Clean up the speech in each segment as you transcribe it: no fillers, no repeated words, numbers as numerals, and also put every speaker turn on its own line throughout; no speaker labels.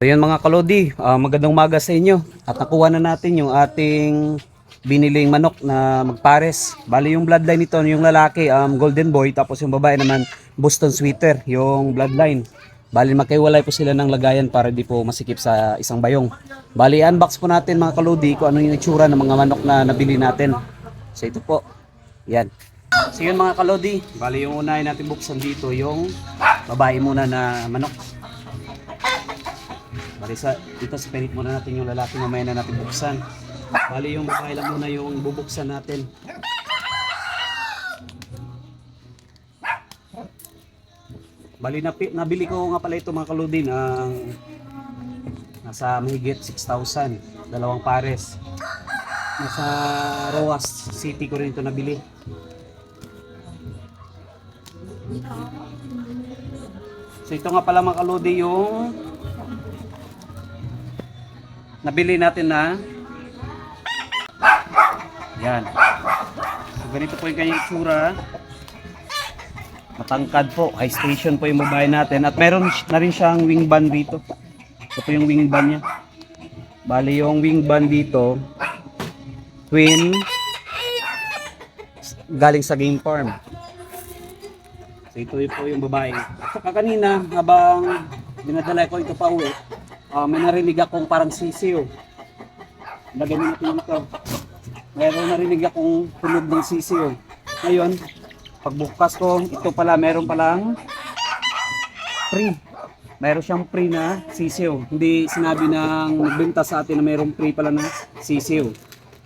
So yan mga kalodi, magandang umaga sa inyo. At nakuha na natin yung ating biniling manok na magpares. Bali yung bloodline nito, yung lalaki golden boy, tapos yung babae naman Boston Sweater, yung bloodline. Bali magkaiwalay po sila ng lagayan para di po masikip sa isang bayong. Bali unbox po natin mga kalodi kung ano yung itsura ng mga manok na nabili natin. So ito po, yan. So yun mga kalodi, bali yung unahin natin buksan dito yung babae muna na manok. Bali dito sa pinit muna natin yung lalaki, mamaya na natin buksan. Bali yung babae lang muna yung bubuksan natin. Bali nabili ko nga pala ito mga kaludin ang nasa mahigit 6,000, dalawang pares. Nasa Roas City ko rin ito nabili. So ito nga pala mga kaludi yung nabili natin na yan. So ganito po yung kanyang itsura. Matangkad po, high station po yung babae natin. At meron na rin siyang wing band dito. Ito po yung wing band niya. Bali yung wing band dito twin galing sa game farm. So ito po yung babae. At saka kanina habang dinadala ko ito pa uwi, may narinig akong parang sisiyo. Lagyan mo natin ito. Meron narinig akong tunog ng sisiyo. Ngayon, pagbukas ko, ito pala, meron palang free. Meron siyang free na sisiyo. Hindi sinabi ng nagbenta sa atin na meron free pala na sisiyo.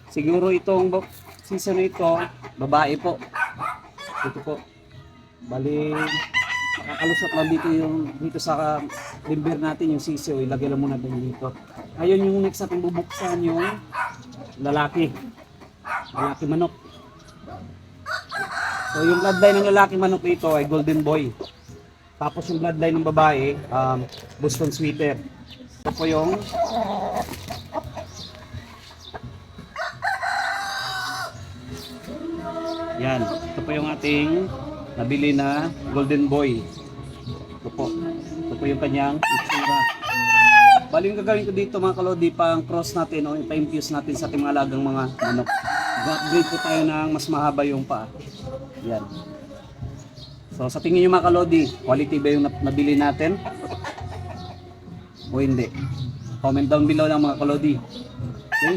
Siguro itong sisiyo na ito, babae po. Ito po. Bali, makakalusot lang dito sa limber natin yung sisiyo. Ilagay lang muna din dito. Ayun yung next natin bubuksan yung lalaki manok. So yung bloodline ng lalaki manok dito ay golden boy. Tapos yung bloodline ng babae Boston Sweater. Ito po yung yan. Ito po yung ating nabili na golden boy. Ito po yung kanyang itsura. Bali yung gagawin ko dito mga kalodi, pang cross natin o ipa-infuse natin sa ating mga alagang mga manok. Mag-upgrade po tayo ng mas mahaba yung paa. Yan. So sa tingin nyo mga kalodi, quality ba yung nabili natin? O hindi? Comment down below lang mga kalodi. Okay?